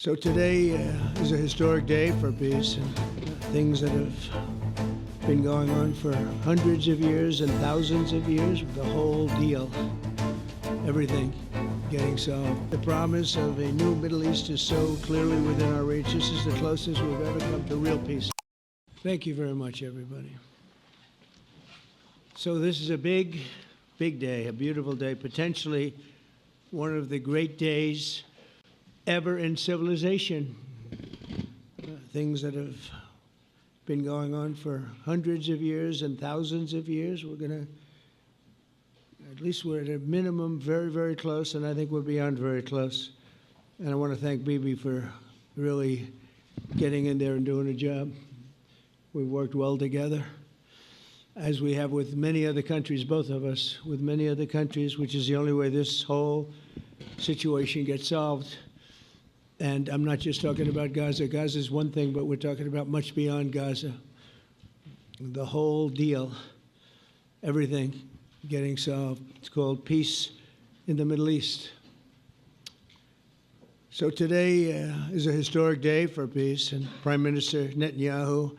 So today is a historic day for peace, and things that have been going on for hundreds of years and thousands of years, the whole deal, everything getting solved. The promise of a new Middle East is so clearly within our reach. This is the closest we've ever come to real peace. Thank you very much, everybody. So this is a big, big day, a beautiful day, potentially one of the great days ever in civilization. Things that have been going on for hundreds of years and thousands of years. We're going to, at least we're at a minimum very, very close, and I think we're beyond very close. And I want to thank Bibi for really getting in there and doing a job. We've worked well together, as we have with many other countries, both of us, with many other countries, which is the only way this whole situation gets solved. And I'm not just talking about Gaza. Gaza is one thing, but we're talking about much beyond Gaza. The whole deal, everything getting solved. It's called peace in the Middle East. So today is a historic day for peace, and Prime Minister Netanyahu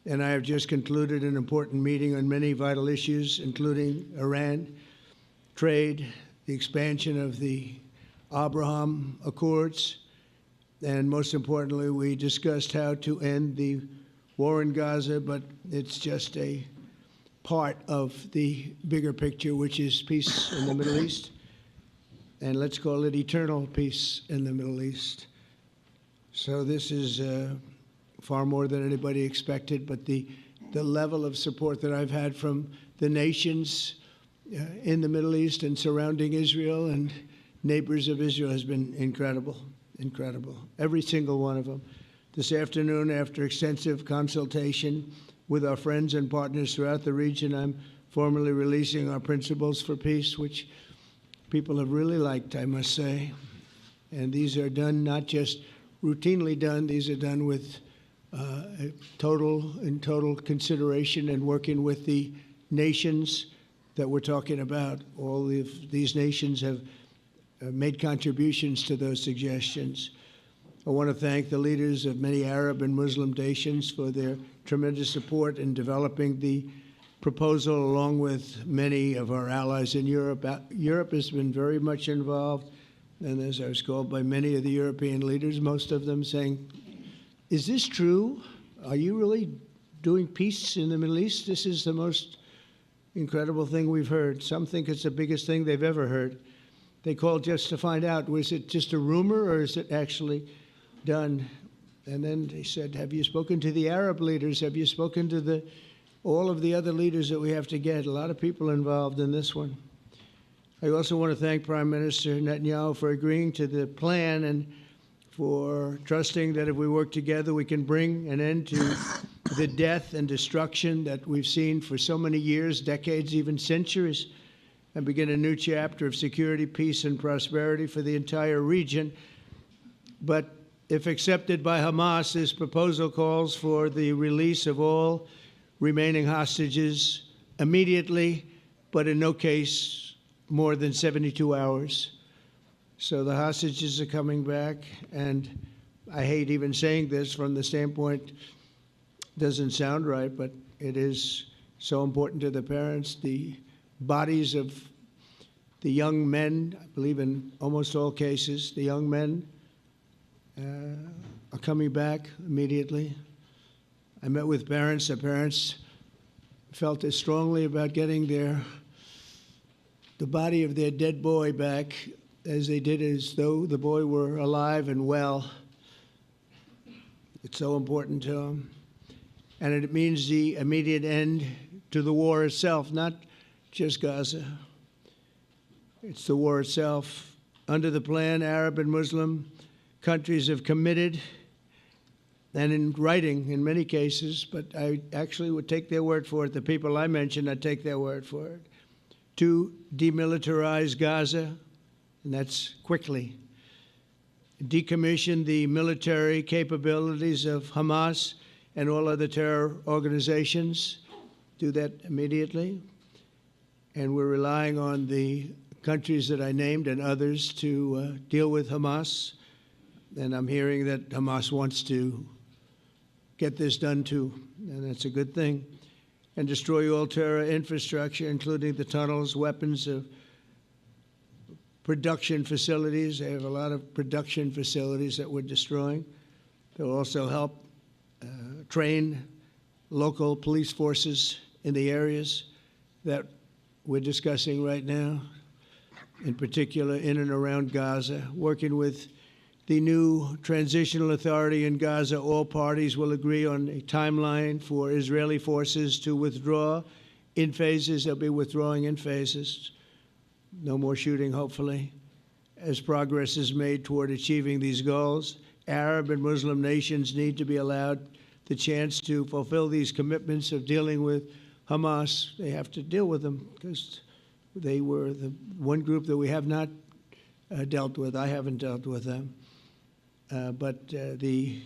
and I have just concluded an important meeting on many vital issues, including Iran, trade, the expansion of the Abraham Accords, and most importantly, we discussed how to end the war in Gaza, but it's just a part of the bigger picture, which is peace in the Middle East, and let's call it eternal peace in the Middle East. So this is far more than anybody expected, but the level of support that I've had from the nations in the Middle East and surrounding Israel and neighbors of Israel has been incredible. Incredible. Every single one of them. This afternoon, after extensive consultation with our friends and partners throughout the region, I'm formally releasing our principles for peace, which people have really liked, I must say. And these are done, not just routinely done, these are done with total consideration and working with the nations that we're talking about. All of these nations have made contributions to those suggestions. I want to thank the leaders of many Arab and Muslim nations for their tremendous support in developing the proposal, along with many of our allies in Europe. Europe has been very much involved, and as I was called by many of the European leaders, most of them saying, is this true? Are you really doing peace in the Middle East? This is the most incredible thing we've heard. Some think it's the biggest thing they've ever heard. They called just to find out, was it just a rumor or is it actually done? And then they said, have you spoken to the Arab leaders? Have you spoken to all of the other leaders that we have to get? A lot of people involved in this one. I also want to thank Prime Minister Netanyahu for agreeing to the plan and for trusting that if we work together, we can bring an end to the death and destruction that we've seen for so many years, decades, even centuries, and begin a new chapter of security, peace, and prosperity for the entire region. But if accepted by Hamas, this proposal calls for the release of all remaining hostages immediately, but in no case more than 72 hours. So the hostages are coming back, and I hate even saying this from the standpoint, doesn't sound right, but it is so important to the parents. The bodies of the young men, I believe in almost all cases, the young men are coming back immediately. I met with parents. The parents felt as strongly about getting the body of their dead boy back as they did as though the boy were alive and well. It's so important to them. And it means the immediate end to the war itself, not just Gaza. It's the war itself. Under the plan, Arab and Muslim countries have committed, and in writing in many cases, but I actually would take their word for it. The people I mentioned, I'd take their word for it, to demilitarize Gaza, and that's quickly. Decommission the military capabilities of Hamas and all other terror organizations. Do that immediately. And we're relying on the countries that I named and others to deal with Hamas And I'm hearing that Hamas wants to get this done too, and that's a good thing, and destroy all terror infrastructure, including the tunnels, weapons of production facilities. They have a lot of production facilities that we're destroying. They'll also help train local police forces in the areas that we're discussing right now, in particular in and around Gaza, working with the new transitional authority in Gaza. All parties will agree on a timeline for Israeli forces to withdraw in phases. They'll be withdrawing in phases. No more shooting, hopefully, as progress is made toward achieving these goals. Arab and Muslim nations need to be allowed the chance to fulfill these commitments of dealing with Hamas. They have to deal with them because they were the one group that we have not dealt with. I haven't dealt with them. But the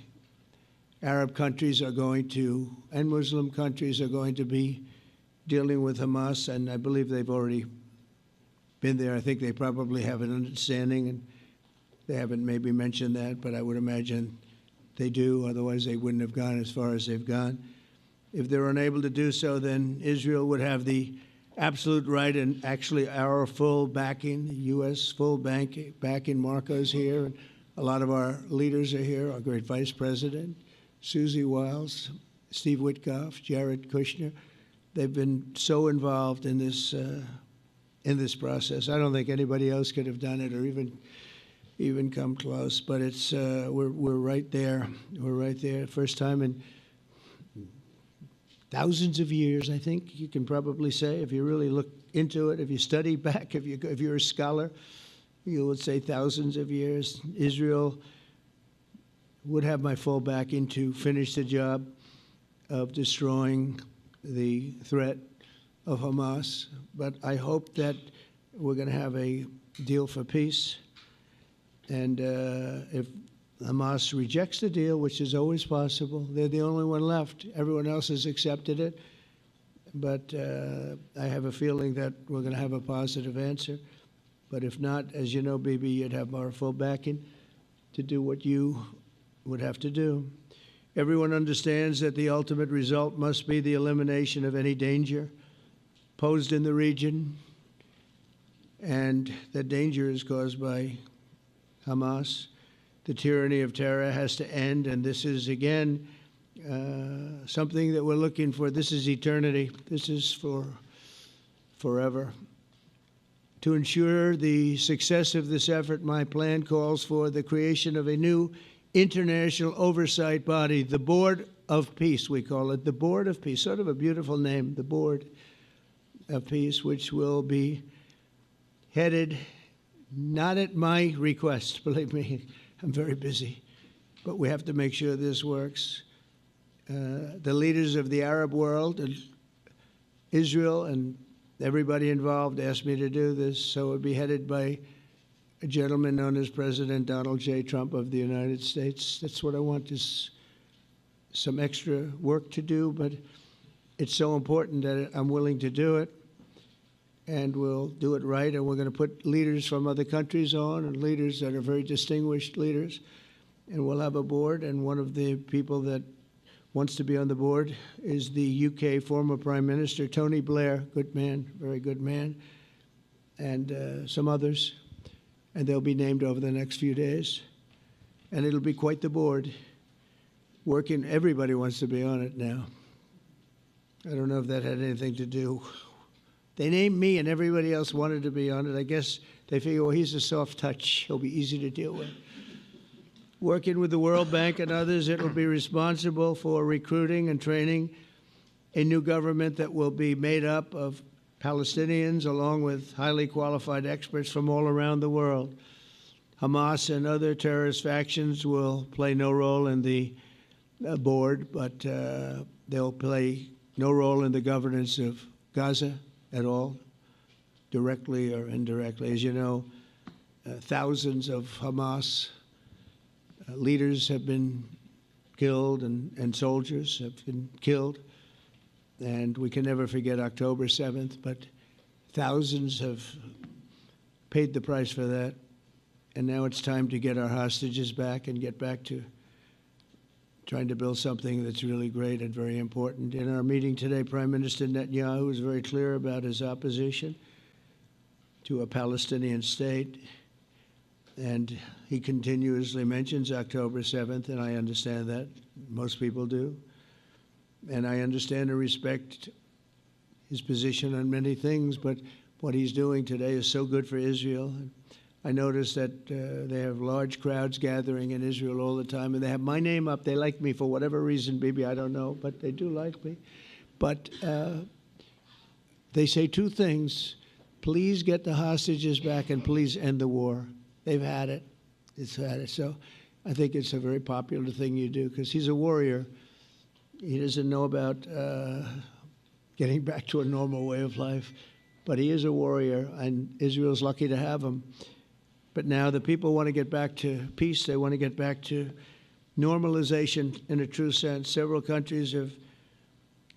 Arab countries are going to, and Muslim countries are going to be dealing with Hamas, and I believe they've already been there. I think they probably have an understanding, and they haven't maybe mentioned that, but I would imagine they do. Otherwise, they wouldn't have gone as far as they've gone. If they're unable to do so, then Israel would have the absolute right and actually our full backing, the U.S. full backing. Marco's here, and a lot of our leaders are here, our great Vice President, Susie Wiles, Steve Witkoff, Jared Kushner. They've been so involved in this process. I don't think anybody else could have done it or even come close, but it's we're right there. We're right there. First time in thousands of years, I think you can probably say, if you really look into it, if you study back, if you're a scholar, you would say thousands of years. Israel would have my full backing to finish the job of destroying the threat of Hamas. But I hope that we're going to have a deal for peace. And if Hamas rejects the deal, which is always possible, they're the only one left. Everyone else has accepted it. But I have a feeling that we're going to have a positive answer. But if not, as you know, Bibi, you'd have our full backing to do what you would have to do. Everyone understands that the ultimate result must be the elimination of any danger posed in the region, and that danger is caused by Hamas. The tyranny of terror has to end, and this is, again, something that we're looking for. This is eternity. This is for forever. To ensure the success of this effort, my plan calls for the creation of a new international oversight body, the Board of Peace, we call it, the Board of Peace, sort of a beautiful name, the Board of Peace, which will be headed, not at my request, believe me, I'm very busy, but we have to make sure this works. The leaders of the Arab world and Israel and everybody involved asked me to do this, so it would be headed by a gentleman known as President Donald J. Trump of the United States. That's what I want, is some extra work to do, but it's so important that I'm willing to do it, and we'll do it right, and we're going to put leaders from other countries on, and leaders that are very distinguished leaders, and we'll have a board, and one of the people that wants to be on the board is the UK former Prime Minister, Tony Blair, good man, very good man, and some others, and they'll be named over the next few days, and it'll be quite the board. Working, everybody wants to be on it now. I don't know if that had anything to do. They named me and everybody else wanted to be on it. I guess they figure, well, he's a soft touch. He'll be easy to deal with. Working with the World Bank and others, it will be responsible for recruiting and training a new government that will be made up of Palestinians along with highly qualified experts from all around the world. Hamas and other terrorist factions will play no role in the board, but they'll play no role in the governance of Gaza at all, directly or indirectly. As you know, thousands of Hamas leaders have been killed and soldiers have been killed. And we can never forget October 7th, but thousands have paid the price for that. And now it's time to get our hostages back and get back to trying to build something that's really great and very important. In our meeting today, Prime Minister Netanyahu was very clear about his opposition to a Palestinian state. And he continuously mentions October 7th, and I understand that. Most people do. And I understand and respect his position on many things, but what he's doing today is so good for Israel. I noticed that they have large crowds gathering in Israel all the time, and they have my name up. They like me for whatever reason, maybe I don't know, but they do like me. But they say two things. Please get the hostages back and please end the war. They've had it. It's had it. So I think it's a very popular thing you do because he's a warrior. He doesn't know about getting back to a normal way of life, but he is a warrior, and Israel's lucky to have him. But now the people want to get back to peace. They want to get back to normalization in a true sense. Several countries have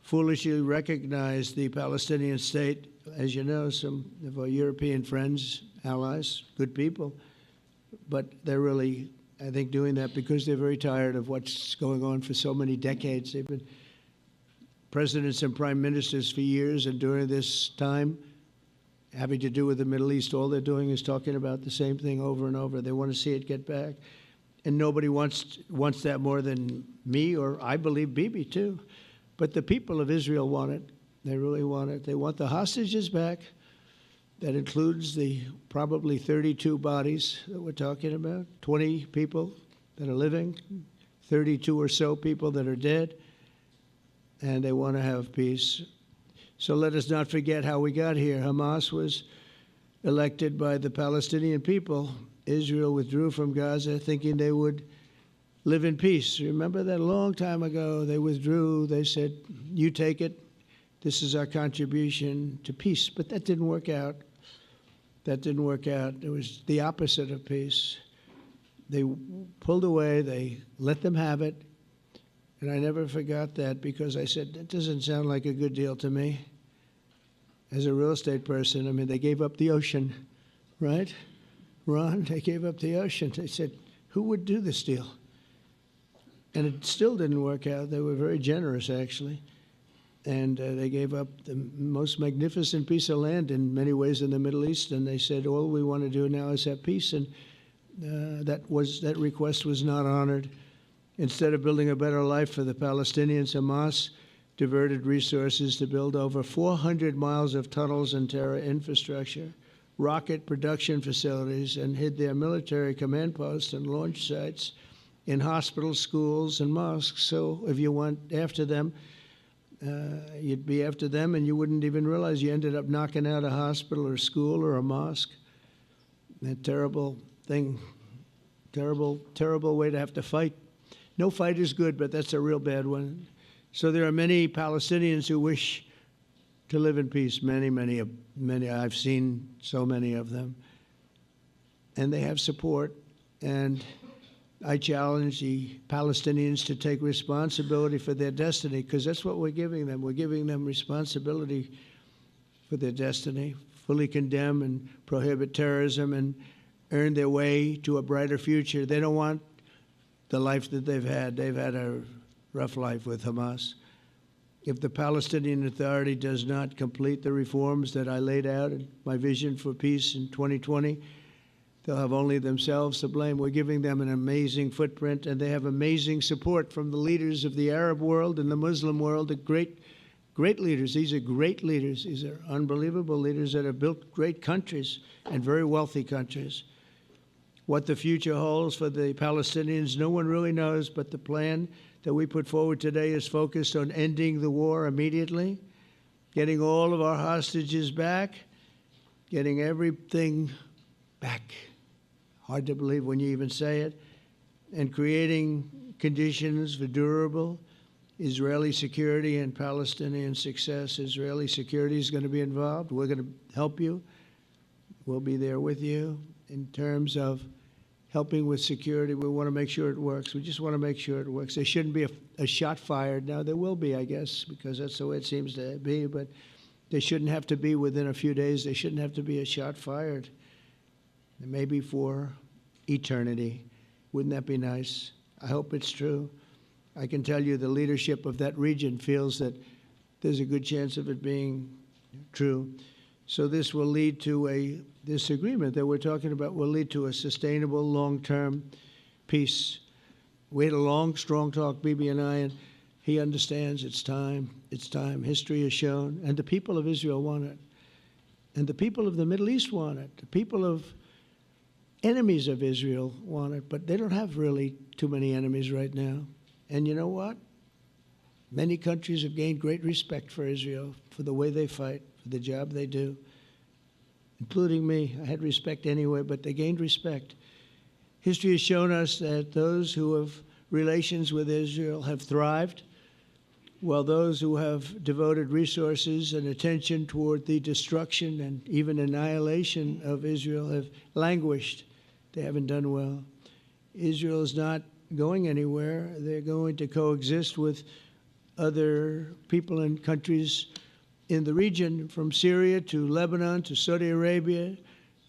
foolishly recognized the Palestinian state. As you know, some of our European friends, allies, good people, but they're really, I think, doing that because they're very tired of what's going on for so many decades. They've been presidents and prime ministers for years, and during this time, having to do with the Middle East, all they're doing is talking about the same thing over and over. They want to see it get back. And nobody wants that more than me, or I believe Bibi too. But the people of Israel want it. They really want it. They want the hostages back. That includes the probably 32 bodies that we're talking about, 20 people that are living, 32 or so people that are dead, and they want to have peace. So let us not forget how we got here. Hamas was elected by the Palestinian people. Israel withdrew from Gaza thinking they would live in peace. Remember that a long time ago, they withdrew. They said, you take it. This is our contribution to peace. But that didn't work out. That didn't work out. It was the opposite of peace. They pulled away. They let them have it. And I never forgot that because I said, that doesn't sound like a good deal to me. As a real estate person, I mean, they gave up the ocean, right? Ron, they gave up the ocean. They said, who would do this deal? And it still didn't work out. They were very generous, actually. And they gave up the most magnificent piece of land in many ways in the Middle East. And they said, all we want to do now is have peace. And that request was not honored. Instead of building a better life for the Palestinians, Hamas diverted resources to build over 400 miles of tunnels and terror infrastructure, rocket production facilities, and hid their military command posts and launch sites in hospitals, schools, and mosques. So if you went after them, you'd be after them, and you wouldn't even realize you ended up knocking out a hospital or school or a mosque. That terrible thing, terrible, terrible way to have to fight. No fight is good, but that's a real bad one. So there are many Palestinians who wish to live in peace. Many, many, many. I've seen so many of them. And they have support. And I challenge the Palestinians to take responsibility for their destiny, because that's what we're giving them. We're giving them responsibility for their destiny, fully condemn and prohibit terrorism and earn their way to a brighter future. They don't want the life that they've had. They've had a rough life with Hamas. If the Palestinian Authority does not complete the reforms that I laid out in my vision for peace in 2020, they'll have only themselves to blame. We're giving them an amazing footprint, and they have amazing support from the leaders of the Arab world and the Muslim world, the great leaders. These are great leaders. These are unbelievable leaders that have built great countries and very wealthy countries. What the future holds for the Palestinians, no one really knows, but the plan that we put forward today is focused on ending the war immediately, getting all of our hostages back, getting everything back. Hard to believe when you even say it, and creating conditions for durable Israeli security and Palestinian success. Israeli security is going to be involved. We're going to help you. We'll be there with you in terms of helping with security. We want to make sure it works. We just want to make sure it works. There shouldn't be a shot fired. Now, there will be, I guess, because that's the way it seems to be, but there shouldn't have to be within a few days. There shouldn't have to be a shot fired. Maybe for eternity. Wouldn't that be nice? I hope it's true. I can tell you the leadership of that region feels that there's a good chance of it being true. So this will lead to this agreement that we're talking about will lead to a sustainable, long-term peace. We had a long, strong talk, Bibi and I, and he understands it's time. It's time. History has shown. And the people of Israel want it. And the people of the Middle East want it. The people of enemies of Israel want it. But they don't have really too many enemies right now. And you know what? Many countries have gained great respect for Israel, for the way they fight, for the job they do, including me. I had respect anyway, but they gained respect. History has shown us that those who have relations with Israel have thrived, while those who have devoted resources and attention toward the destruction and even annihilation of Israel have languished. They haven't done well. Israel is not going anywhere. They're going to coexist with other people and countries in the region, from Syria to Lebanon to Saudi Arabia.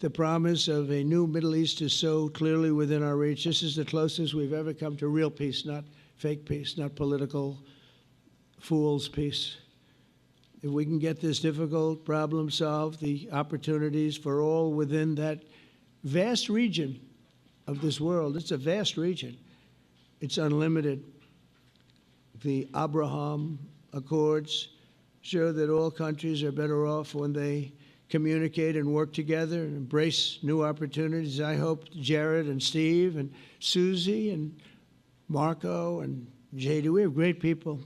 The promise of a new Middle East is so clearly within our reach. This is the closest we've ever come to real peace, not fake peace, not political fool's peace. If we can get this difficult problem solved, the opportunities for all within that vast region of this world, it's a vast region, it's unlimited. The Abraham Accords show that all countries are better off when they communicate and work together and embrace new opportunities. I hope Jared and Steve and Susie and Marco and JD, we have great people.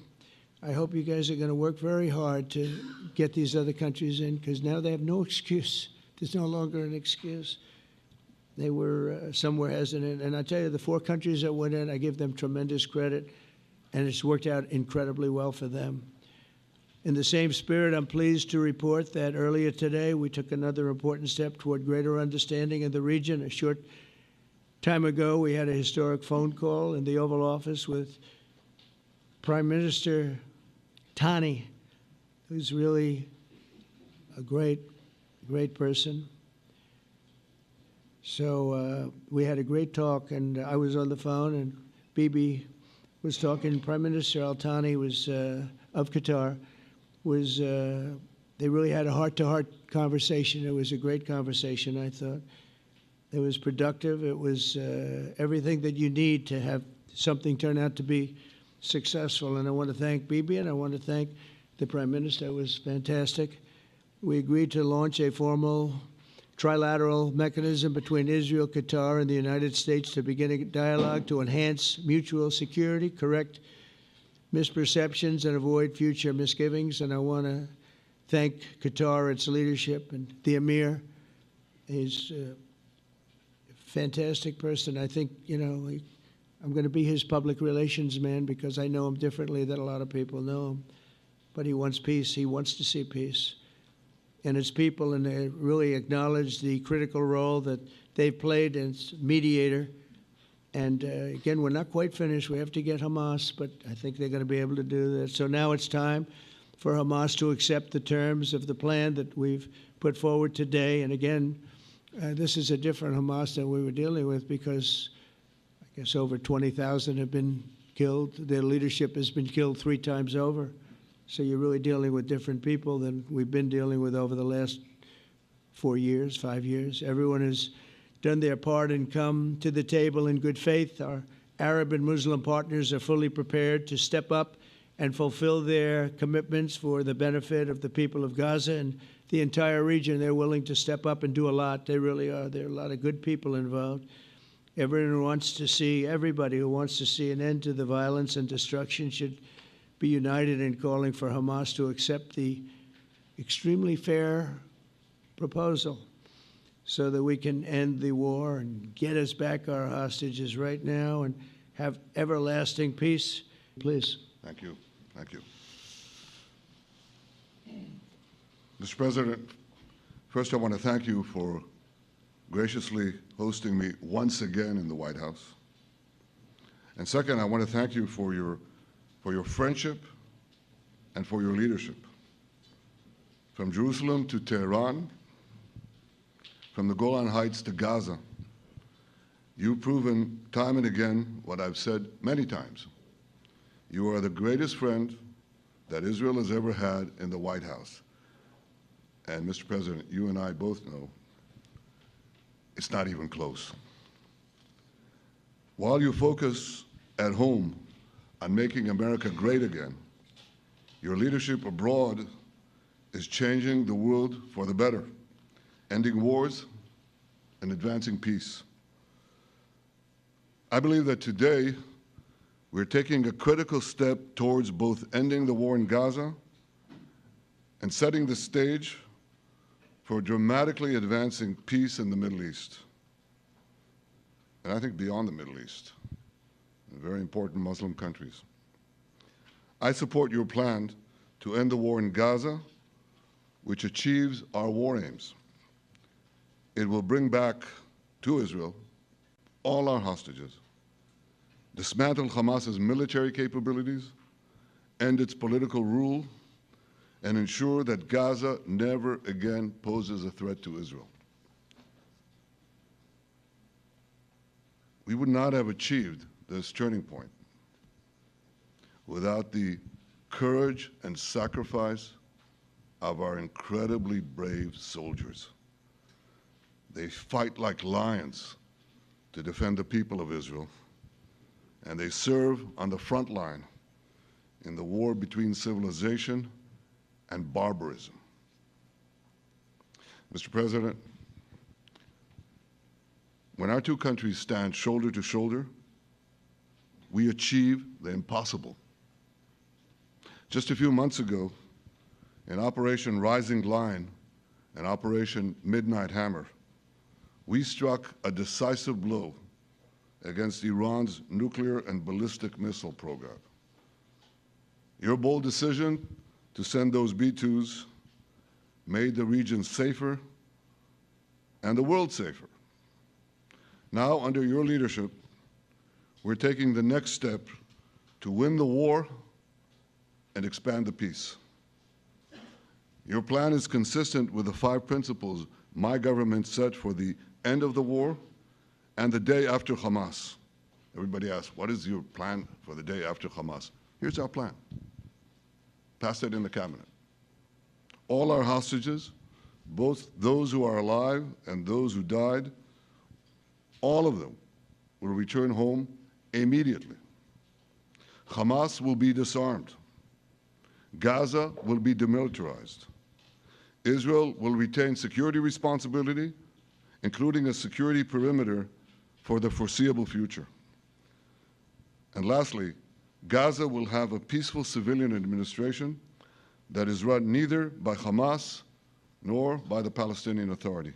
I hope you guys are going to work very hard to get these other countries in, because now they have no excuse. There's no longer an excuse. They were somewhere hesitant. And I tell you, the 4 countries that went in, I give them tremendous credit, and it's worked out incredibly well for them. In the same spirit, I'm pleased to report that earlier today we took another important step toward greater understanding in the region. A short time ago, we had a historic phone call in the Oval Office with Prime Minister Tani, who's really a great, great person. So we had a great talk, and I was on the phone, and Bibi was talking. Prime Minister Al-Thani was of Qatar. They really had a heart-to-heart conversation. It was a great conversation, I thought. It was productive. It was everything that you need to have something turn out to be successful. And I want to thank Bibi, and I want to thank the Prime Minister. It was fantastic. We agreed to launch a formal trilateral mechanism between Israel, Qatar, and the United States to begin a dialogue to enhance mutual security, correct misperceptions, and avoid future misgivings. And I want to thank Qatar, its leadership, and the Emir. He's a fantastic person. I think, I'm going to be his public relations man because I know him differently than a lot of people know him. But he wants peace. He wants to see peace. And his people, and they really acknowledge the critical role that they've played as mediator. And again, we're not quite finished. We have to get Hamas, but I think they're going to be able to do that. So now it's time for Hamas to accept the terms of the plan that we've put forward today. And again, this is a different Hamas than we were dealing with because I guess over 20,000 have been killed. Their leadership has been killed 3 times over. So you're really dealing with different people than we've been dealing with over the last 4 years, 5 years. Everyone has done their part and come to the table in good faith. Our Arab and Muslim partners are fully prepared to step up and fulfill their commitments for the benefit of the people of Gaza and the entire region. They're willing to step up and do a lot. They really are. There are a lot of good people involved. Everybody who wants to see an end to the violence and destruction should be united in calling for Hamas to accept the extremely fair proposal so that we can end the war and get us back our hostages right now and have everlasting peace. Please. Thank you. Thank you. Mr. President, first I want to thank you for graciously hosting me once again in the White House. And second, I want to thank you for your friendship and for your leadership. From Jerusalem to Tehran, from the Golan Heights to Gaza, You've proven time and again what I've said many times. You are the greatest friend that Israel has ever had in the White House. And Mr. President, you and I both know it's not even close. While you focus at home on making America great again, your leadership abroad is changing the world for the better, ending wars and advancing peace. I believe that today we're taking a critical step towards both ending the war in Gaza and setting the stage for dramatically advancing peace in the Middle East, and I think beyond the Middle East, in very important Muslim countries. I support your plan to end the war in Gaza, which achieves our war aims. It will bring back to Israel all our hostages, dismantle Hamas's military capabilities, end its political rule, and ensure that Gaza never again poses a threat to Israel. We would not have achieved this turning point without the courage and sacrifice of our incredibly brave soldiers. They fight like lions to defend the people of Israel, and they serve on the front line in the war between civilization and barbarism. Mr. President, when our two countries stand shoulder to shoulder, we achieve the impossible. Just a few months ago, in Operation Rising Lion and Operation Midnight Hammer, we struck a decisive blow against Iran's nuclear and ballistic missile program. Your bold decision to send those B-2s made the region safer and the world safer. Now, under your leadership, we're taking the next step to win the war and expand the peace. Your plan is consistent with the 5 principles my government set for the end of the war and the day after Hamas. Everybody asks, what is your plan for the day after Hamas? Here's our plan. Passed it in the cabinet. All our hostages, both those who are alive and those who died, all of them will return home immediately. Hamas will be disarmed. Gaza will be demilitarized. Israel will retain security responsibility, including a security perimeter for the foreseeable future. And lastly, Gaza will have a peaceful civilian administration that is run neither by Hamas nor by the Palestinian Authority.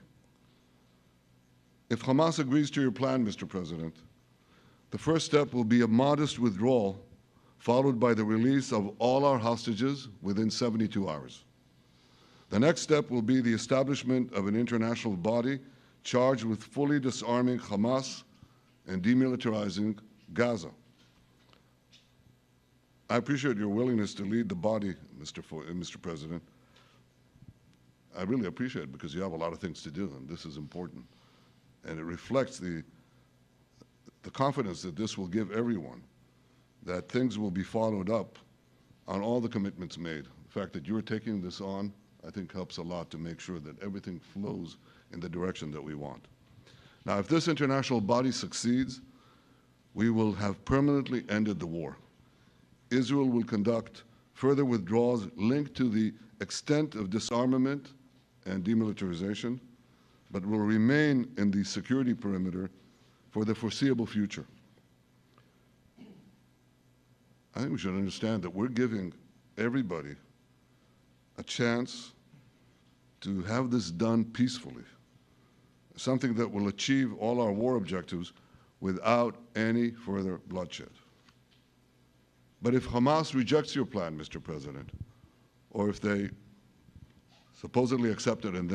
If Hamas agrees to your plan, Mr. President, the first step will be a modest withdrawal, followed by the release of all our hostages within 72 hours. The next step will be the establishment of an international body charged with fully disarming Hamas and demilitarizing Gaza. I appreciate your willingness to lead the body, Mr. President. I really appreciate it because you have a lot of things to do, and this is important. And it reflects the confidence that this will give everyone, that things will be followed up on all the commitments made. The fact that you're taking this on, I think, helps a lot to make sure that everything flows in the direction that we want. Now, if this international body succeeds, we will have permanently ended the war. Israel will conduct further withdrawals linked to the extent of disarmament and demilitarization, but will remain in the security perimeter for the foreseeable future. I think we should understand that we're giving everybody a chance to have this done peacefully, something that will achieve all our war objectives without any further bloodshed. But if Hamas rejects your plan, Mr. President, or if they supposedly accept it and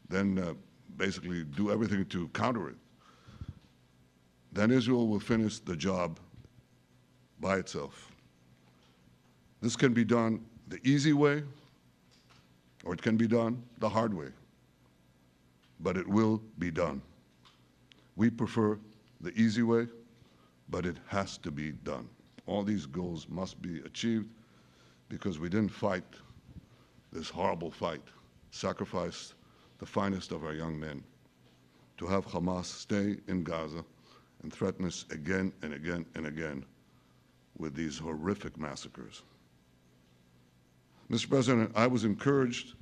then basically do everything to counter it, then Israel will finish the job by itself. This can be done the easy way, or it can be done the hard way, but it will be done. We prefer the easy way, but it has to be done. All these goals must be achieved because we didn't fight this horrible fight, sacrifice the finest of our young men to have Hamas stay in Gaza and threaten us again and again and again with these horrific massacres. Mr. President, I was encouraged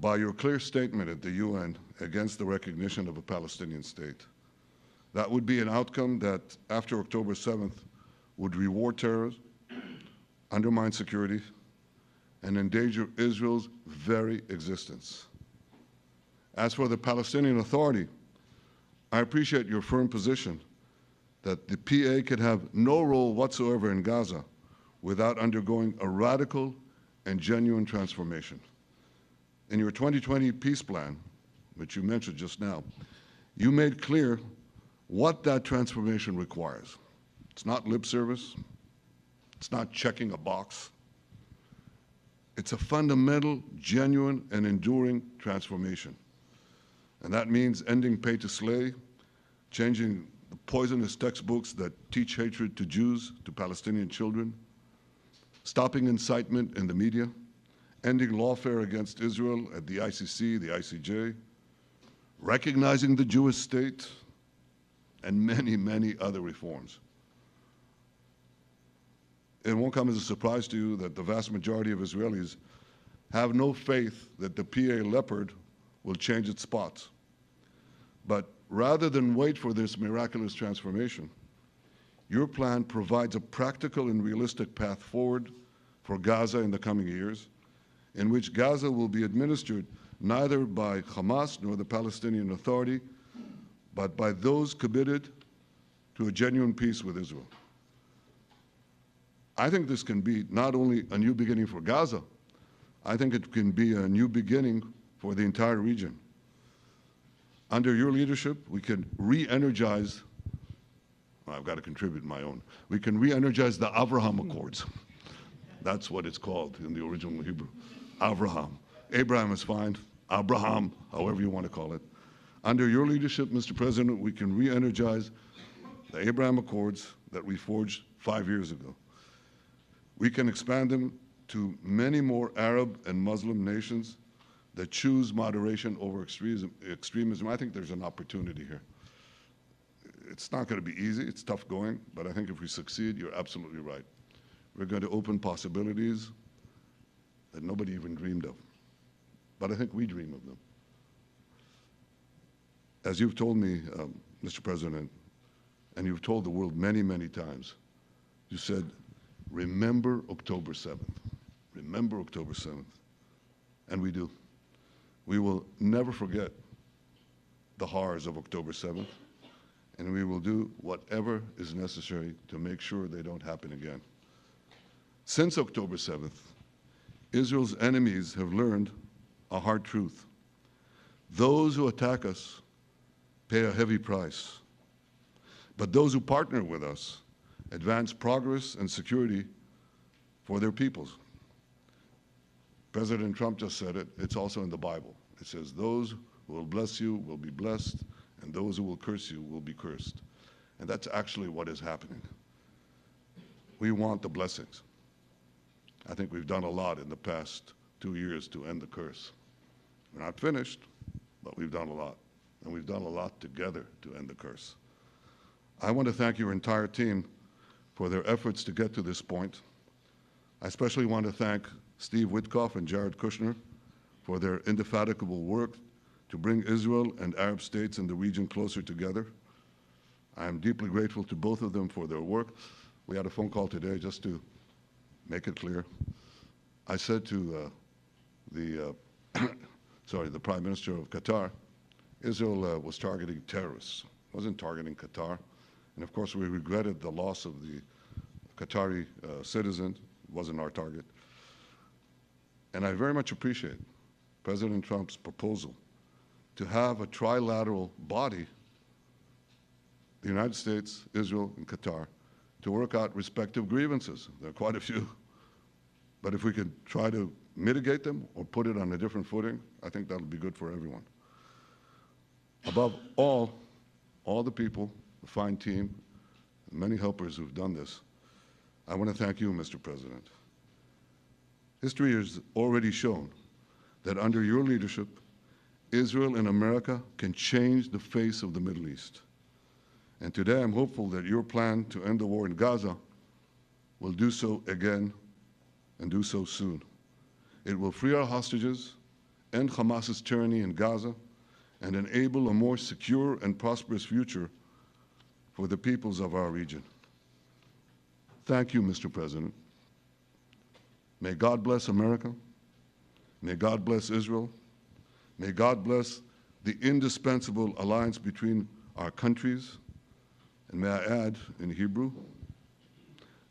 by your clear statement at the UN against the recognition of a Palestinian state. That would be an outcome that, after October 7th, would reward terrorists, undermine security, and endanger Israel's very existence. As for the Palestinian Authority, I appreciate your firm position that the PA could have no role whatsoever in Gaza without undergoing a radical and genuine transformation. In your 2020 peace plan, which you mentioned just now, you made clear what that transformation requires. It's not lip service. It's not checking a box. It's a fundamental, genuine, and enduring transformation. And that means ending pay to slay, changing the poisonous textbooks that teach hatred to Jews, to Palestinian children, stopping incitement in the media, ending lawfare against Israel at the ICC, the ICJ, recognizing the Jewish state, and many, many other reforms. It won't come as a surprise to you that the vast majority of Israelis have no faith that the PA Leopard will change its spots. But rather than wait for this miraculous transformation, your plan provides a practical and realistic path forward for Gaza in the coming years, in which Gaza will be administered neither by Hamas nor the Palestinian Authority, but by those committed to a genuine peace with Israel. I think this can be not only a new beginning for Gaza, I think it can be a new beginning for the entire region. Under your leadership, we can re-energize, well, I've got to contribute my own, we can re-energize the Abraham Accords. That's what it's called in the original Hebrew, Abraham. Abraham is fine, Abraham, however you want to call it. Under your leadership, Mr. President, we can re-energize the Abraham Accords that we forged 5 years ago. We can expand them to many more Arab and Muslim nations that choose moderation over extremism. I think there's an opportunity here. It's not going to be easy, it's tough going, but I think if we succeed, you're absolutely right. We're going to open possibilities that nobody even dreamed of. But I think we dream of them. As you've told me, Mr. President, and you've told the world many, many times, you said, remember October 7th. Remember October 7th. And we do. We will never forget the horrors of October 7th, and we will do whatever is necessary to make sure they don't happen again. Since October 7th, Israel's enemies have learned a hard truth. Those who attack us pay a heavy price, but those who partner with us advance progress and security for their peoples. President Trump just said it. It's also in the Bible. It says, those who will bless you will be blessed, and those who will curse you will be cursed. And that's actually what is happening. We want the blessings. I think we've done a lot in the past 2 years to end the curse. We're not finished, but we've done a lot. And we've done a lot together to end the curse. I want to thank your entire team for their efforts to get to this point. I especially want to thank Steve Witkoff and Jared Kushner for their indefatigable work to bring Israel and Arab states in the region closer together. I am deeply grateful to both of them for their work. We had a phone call today just to make it clear. I said to the Prime Minister of Qatar, Israel was targeting terrorists, wasn't targeting Qatar. And of course, we regretted the loss of the Qatari citizen, wasn't our target. And I very much appreciate President Trump's proposal to have a trilateral body, the United States, Israel, and Qatar, to work out respective grievances. There are quite a few. But if we could try to mitigate them or put it on a different footing, I think that'll be good for everyone. Above all, all the people, the fine team, the many helpers who've done this, I want to thank you, Mr. President. History has already shown that under your leadership, Israel and America can change the face of the Middle East. And today I'm hopeful that your plan to end the war in Gaza will do so again and do so soon. It will free our hostages, end Hamas's tyranny in Gaza, and enable a more secure and prosperous future for the peoples of our region. Thank you, Mr. President. May God bless America. May God bless Israel. May God bless the indispensable alliance between our countries. And may I add in Hebrew,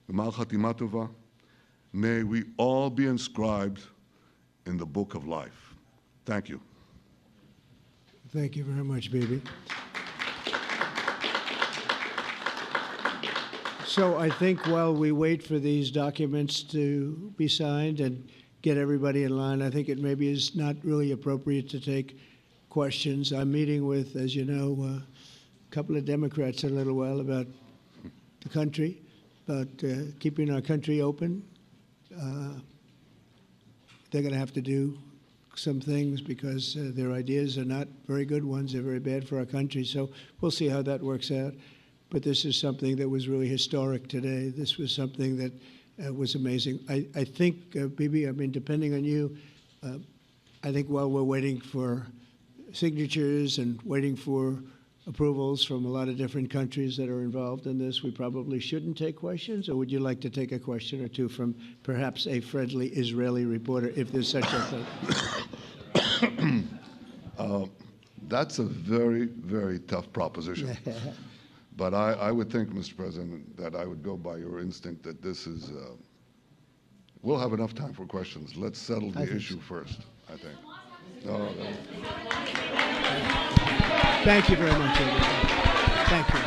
G'mal Chatima Tova, may we all be inscribed in the book of life. Thank you. Thank you very much, Bibi. So I think while we wait for these documents to be signed and get everybody in line, I think it maybe is not really appropriate to take questions. I'm meeting with, as you know, a couple of Democrats in a little while about the country, about keeping our country open. They're going to have to do some things because their ideas are not very good ones. They're very bad for our country. So we'll see how that works out. But this is something that was really historic today. This was something that was amazing. I think, Bibi, I mean, depending on you, I think while we're waiting for signatures and waiting for approvals from a lot of different countries that are involved in this, we probably shouldn't take questions? Or would you like to take a question or two from perhaps a friendly Israeli reporter, if there's such a thing? That's a very, very tough proposition. But I would think, Mr. President, that I would go by your instinct that this is, we'll have enough time for questions. Let's settle the issue first, I think. No. Thank you very much, everybody. Thank you.